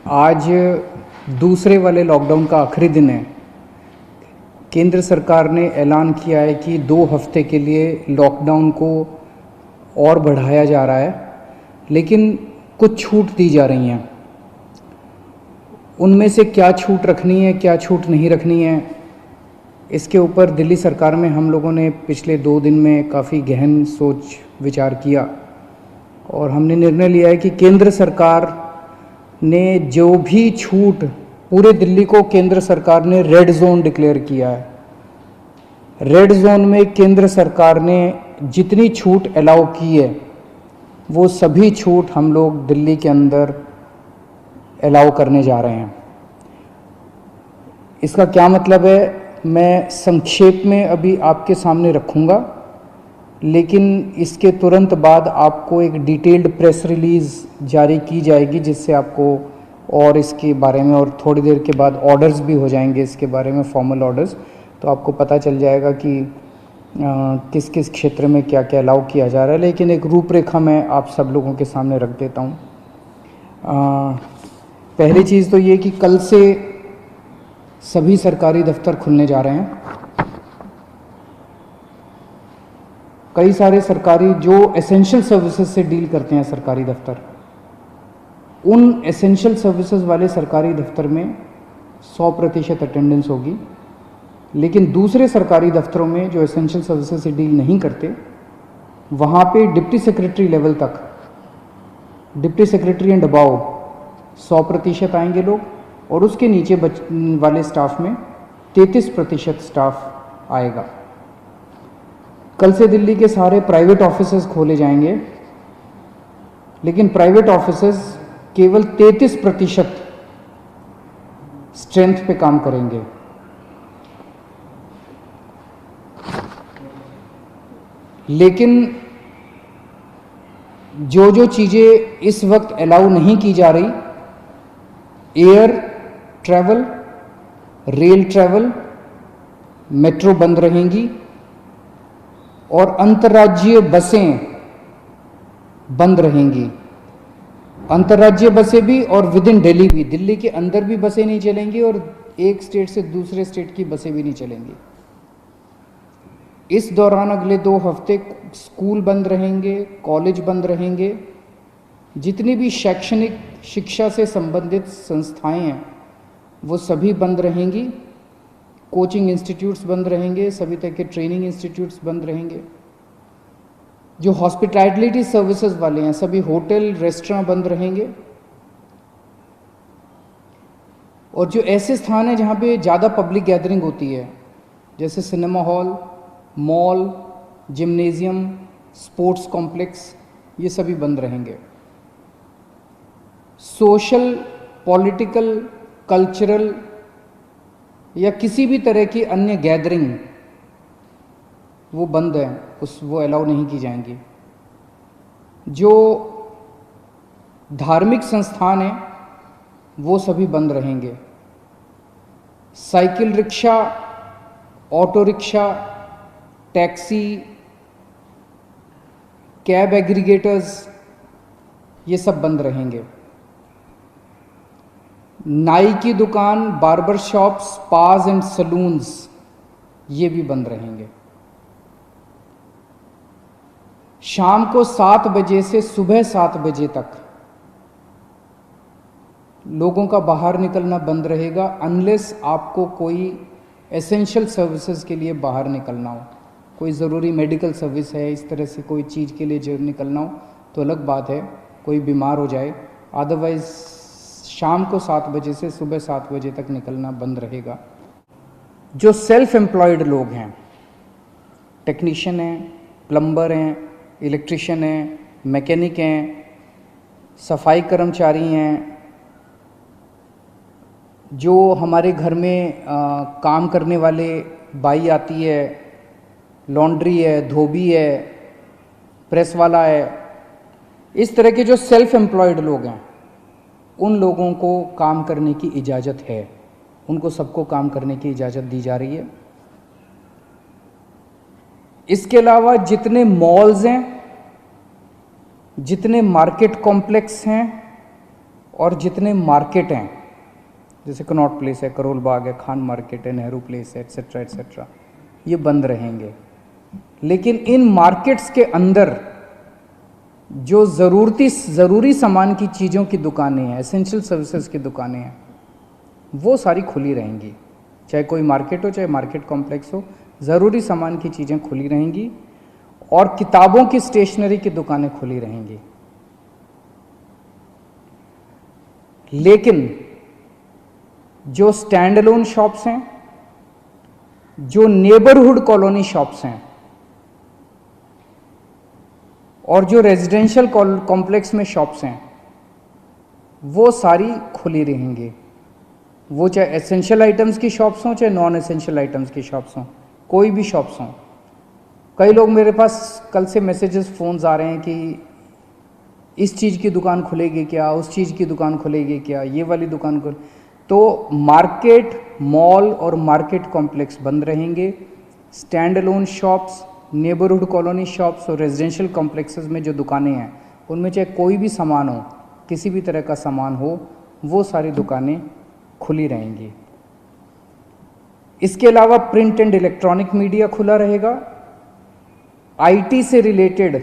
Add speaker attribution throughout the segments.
Speaker 1: आज दूसरे वाले लॉकडाउन का आखिरी दिन है। केंद्र सरकार ने ऐलान किया है कि 2 हफ्ते के लिए लॉकडाउन को और बढ़ाया जा रहा है, लेकिन कुछ छूट दी जा रही हैं। उनमें से क्या छूट रखनी है, क्या छूट नहीं रखनी है, इसके ऊपर दिल्ली सरकार में हम लोगों ने पिछले 2 दिन में काफ़ी गहन सोच विचार किया और हमने निर्णय लिया है कि केंद्र सरकार ने जो भी छूट, पूरे दिल्ली को केंद्र सरकार ने रेड जोन डिक्लेयर किया है। रेड जोन में केंद्र सरकार ने जितनी छूट अलाउ की है वो सभी छूट हम लोग दिल्ली के अंदर अलाउ करने जा रहे हैं। इसका क्या मतलब है, मैं संक्षेप में अभी आपके सामने रखूँगा, लेकिन इसके तुरंत बाद आपको एक डिटेल्ड प्रेस रिलीज़ जारी की जाएगी, जिससे आपको और इसके बारे में, और थोड़ी देर के बाद ऑर्डर्स भी हो जाएंगे इसके बारे में, फॉर्मल ऑर्डर्स, तो आपको पता चल जाएगा कि किस किस क्षेत्र में क्या क्या अलाउ किया जा रहा है। लेकिन एक रूपरेखा मैं आप सब लोगों के सामने रख देता हूँ। पहली चीज़ तो ये कि कल से सभी सरकारी दफ्तर खुलने जा रहे हैं। कई सारे सरकारी जो एसेंशियल सर्विसेज से डील करते हैं सरकारी दफ्तर, उन एसेंशियल सर्विसेज वाले सरकारी दफ्तर में 100% अटेंडेंस होगी। लेकिन दूसरे सरकारी दफ्तरों में जो एसेंशियल सर्विसेज से डील नहीं करते, वहाँ पे डिप्टी सेक्रेटरी लेवल तक, डिप्टी सेक्रेटरी एंड अबाव 100% आएंगे लोग, और उसके नीचे वाले स्टाफ में 33% स्टाफ आएगा। कल से दिल्ली के सारे प्राइवेट ऑफिसेज खोले जाएंगे, लेकिन प्राइवेट ऑफिसेज केवल 33% स्ट्रेंथ पे काम करेंगे। लेकिन जो जो चीज़ें इस वक्त अलाउ नहीं की जा रही, air travel, rail travel, metro बंद रहेंगी, और अंतर्राज्यीय बसें बंद रहेंगी। अंतर्राज्यीय बसें भी और विद इन दिल्ली भी, दिल्ली के अंदर भी बसें नहीं चलेंगी और एक स्टेट से दूसरे स्टेट की बसें भी नहीं चलेंगी। इस दौरान अगले 2 हफ्ते स्कूल बंद रहेंगे, कॉलेज बंद रहेंगे, जितनी भी शैक्षणिक शिक्षा से संबंधित संस्थाएं हैं वो सभी बंद रहेंगी। कोचिंग इंस्टीट्यूट्स बंद रहेंगे, सभी तरह के ट्रेनिंग इंस्टीट्यूट्स बंद रहेंगे। जो हॉस्पिटैलिटी सर्विसेज वाले हैं, सभी होटल रेस्टोरेंट बंद रहेंगे। और जो ऐसे स्थान हैं जहाँ पे ज़्यादा पब्लिक गैदरिंग होती है, जैसे cinema hall, mall, gymnasium, sports complex, ये सभी बंद रहेंगे। सोशल, पॉलिटिकल, कल्चरल या किसी भी तरह की अन्य गैदरिंग वो बंद है, वो अलाउ नहीं की जाएंगी। जो धार्मिक संस्थान हैं वो सभी बंद रहेंगे। Cycle rickshaw, auto rickshaw, taxi, cab aggregators, ये सब बंद रहेंगे। नाई की दुकान, barber shop, spas and salons, ये भी बंद रहेंगे। शाम को 7 बजे से सुबह 7 बजे तक लोगों का बाहर निकलना बंद रहेगा, अनलेस आपको कोई एसेंशियल सर्विसेज के लिए बाहर निकलना हो, कोई ज़रूरी मेडिकल सर्विस है, इस तरह से कोई चीज़ के लिए जो निकलना हो तो अलग बात है, कोई बीमार हो जाए। अदरवाइज शाम को 7 बजे से सुबह 7 बजे तक निकलना बंद रहेगा। जो सेल्फ एम्प्लॉयड लोग हैं, टेक्नीशियन हैं, प्लम्बर हैं, इलेक्ट्रिशियन हैं, मैकेनिक हैं, सफाई कर्मचारी हैं, जो हमारे घर में काम करने वाले बाई आती है, लॉन्ड्री है, धोबी है, प्रेस वाला है, इस तरह के जो सेल्फ एम्प्लॉयड लोग हैं, उन लोगों को काम करने की इजाज़त है। उनको सबको काम करने की इजाज़त दी जा रही है। इसके अलावा जितने मॉल्स हैं, जितने मार्केट कॉम्प्लेक्स हैं और जितने मार्केट हैं, जैसे कनॉट प्लेस है, करोल बाग है, खान मार्केट है, नेहरू प्लेस है, एट्सेट्रा एट्सेट्रा, ये बंद रहेंगे। लेकिन इन मार्केट्स के अंदर जो ज़रूरी सामान की चीज़ों की दुकानें हैं, एसेंशियल सर्विसेज की दुकानें हैं, वो सारी खुली रहेंगी। चाहे कोई मार्केट हो, चाहे मार्केट कॉम्प्लेक्स हो, ज़रूरी सामान की चीज़ें खुली रहेंगी और किताबों की स्टेशनरी की दुकानें खुली रहेंगी। लेकिन जो स्टैंड अलोन शॉप्स हैं, जो नेबरहुड कॉलोनी शॉप्स हैं और जो रेजिडेंशियल कॉम्प्लेक्स में शॉप्स हैं, वो सारी खुली रहेंगी। वो चाहे एसेंशियल आइटम्स की शॉप्स हों, चाहे नॉन एसेंशियल आइटम्स की शॉप्स हों, कोई भी शॉप्स हों। कई लोग मेरे पास कल से मैसेजेस, फ़ोन्स आ रहे हैं कि इस चीज़ की दुकान खुलेगी क्या, उस चीज़ की दुकान खुलेगी क्या, ये वाली दुकान खुल। तो मार्केट, मॉल और मार्केट कॉम्प्लेक्स बंद रहेंगे। Stand alone shops, neighbourhood colony shops और रेजिडेंशियल कॉम्प्लेक्सेस में जो दुकानें हैं, उनमें चाहे कोई भी सामान हो, किसी भी तरह का सामान हो, वो सारी दुकानें खुली रहेंगी। इसके अलावा प्रिंट एंड इलेक्ट्रॉनिक मीडिया खुला रहेगा। आईटी से रिलेटेड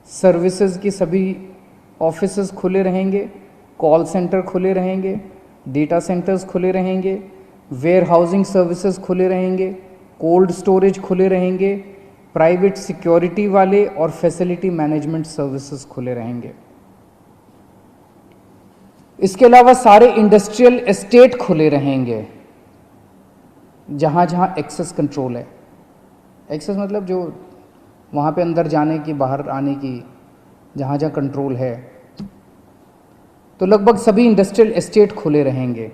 Speaker 1: सर्विसेज की सभी ऑफिसेज खुले रहेंगे, कॉल सेंटर खुले रहेंगे, डेटा सेंटर्स खुले रहेंगे, वेयर हाउसिंग सर्विसेज खुले रहेंगे, कोल्ड स्टोरेज खुले रहेंगे, प्राइवेट सिक्योरिटी वाले और फैसिलिटी मैनेजमेंट सर्विसेज खुले रहेंगे। इसके अलावा सारे इंडस्ट्रियल एस्टेट खुले रहेंगे, जहाँ जहाँ एक्सेस कंट्रोल है। एक्सेस मतलब जो वहाँ पे अंदर जाने की, बाहर आने की, जहाँ जहाँ कंट्रोल है, तो लगभग सभी इंडस्ट्रियल एस्टेट खुले रहेंगे।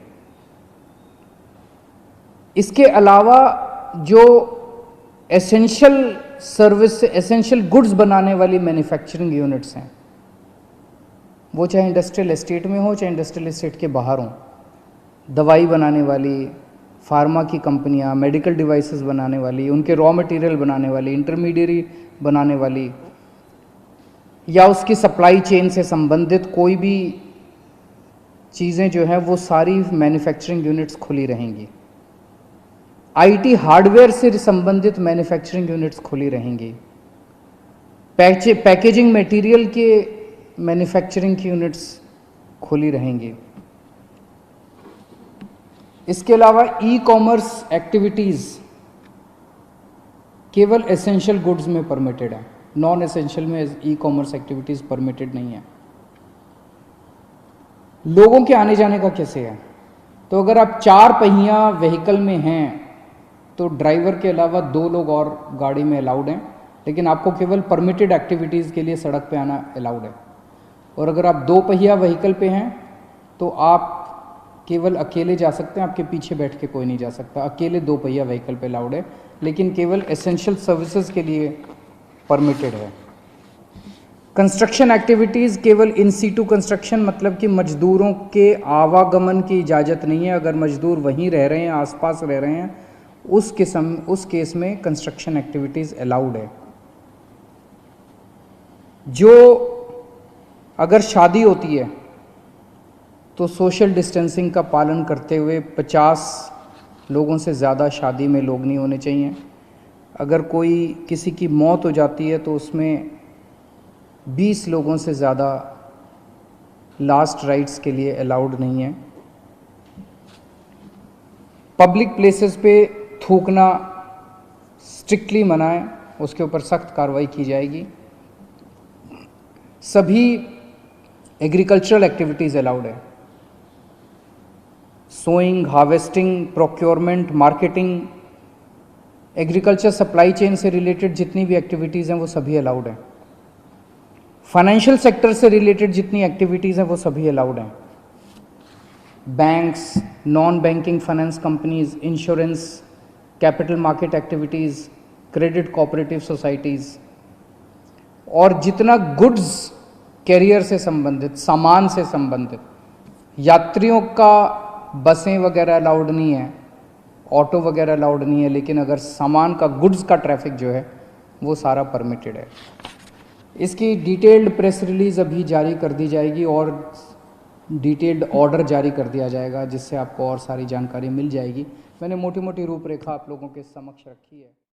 Speaker 1: इसके अलावा जो एसेंशियल सर्विस, एसेंशियल गुड्स बनाने वाली मैन्युफैक्चरिंग यूनिट्स हैं, वो चाहे इंडस्ट्रियल एस्टेट में हो, चाहे इंडस्ट्रियल एस्टेट के बाहर हों, दवाई बनाने वाली, फार्मा की कंपनियां, मेडिकल डिवाइसेस बनाने वाली, उनके रॉ मटेरियल बनाने वाली, इंटरमीडिएरी बनाने वाली, या उसकी सप्लाई चेन से संबंधित कोई भी चीज़ें जो हैं, वो सारी मैन्युफैक्चरिंग यूनिट्स खुली रहेंगी। आईटी हार्डवेयर से संबंधित मैन्युफैक्चरिंग यूनिट्स खुली रहेंगी। पैकेजिंग मटेरियल के मैन्युफैक्चरिंग की यूनिट्स खुली रहेंगी। इसके अलावा ई कॉमर्स एक्टिविटीज़ केवल एसेंशियल गुड्स में परमिटेड है, नॉन एसेंशियल में ई कॉमर्स एक्टिविटीज़ परमिटेड नहीं है। लोगों के आने जाने का कैसे है? तो अगर आप 4 पहिया व्हीकल में हैं तो ड्राइवर के अलावा 2 लोग और गाड़ी में अलाउड हैं, लेकिन आपको केवल परमिटेड एक्टिविटीज़ के लिए सड़क पे आना अलाउड है। और अगर आप 2 पहिया व्हीकल पे हैं तो आप केवल अकेले जा सकते हैं, आपके पीछे बैठ के कोई नहीं जा सकता। अकेले 2 पहिया व्हीकल पे अलाउड है, लेकिन केवल एसेंशियल सर्विसेज के लिए परमिटेड है। कंस्ट्रक्शन एक्टिविटीज़ केवल इन सीटू कंस्ट्रक्शन, मतलब कि मजदूरों के आवागमन की इजाज़त नहीं है। अगर मजदूर वहीं रह रहे हैं, आसपास रह रहे हैं, उस केस में कंस्ट्रक्शन एक्टिविटीज़ अलाउड है। जो अगर शादी होती है तो सोशल डिस्टेंसिंग का पालन करते हुए 50 लोगों से ज़्यादा शादी में लोग नहीं होने चाहिए। अगर कोई किसी की मौत हो जाती है तो उसमें 20 लोगों से ज़्यादा लास्ट राइट्स के लिए अलाउड नहीं है। पब्लिक प्लेसेस पे थूकना स्ट्रिक्टली मना है, उसके ऊपर सख्त कार्रवाई की जाएगी। सभी एग्रीकल्चरल एक्टिविटीज़ अलाउड है। Sowing, harvesting, procurement, marketing, agriculture supply chain से रिलेटेड जितनी भी एक्टिविटीज़ हैं वो सभी अलाउड हैं। फाइनेंशियल सेक्टर से रिलेटेड जितनी एक्टिविटीज़ हैं वो सभी अलाउड हैं। Banks, non banking finance companies, insurance, capital market activities, credit cooperative societies, और जितना गुड्स कैरियर से संबंधित, सामान से संबंधित, यात्रियों का बसें वगैरह अलाउड नहीं है, ऑटो वगैरह अलाउड नहीं है, लेकिन अगर सामान का, गुड्स का ट्रैफिक जो है वो सारा परमिटेड है। इसकी डिटेल्ड प्रेस रिलीज़ अभी जारी कर दी जाएगी और डिटेल्ड ऑर्डर जारी कर दिया जाएगा, जिससे आपको और सारी जानकारी मिल जाएगी। मैंने मोटी मोटी रूपरेखा आप लोगों के समक्ष रखी है।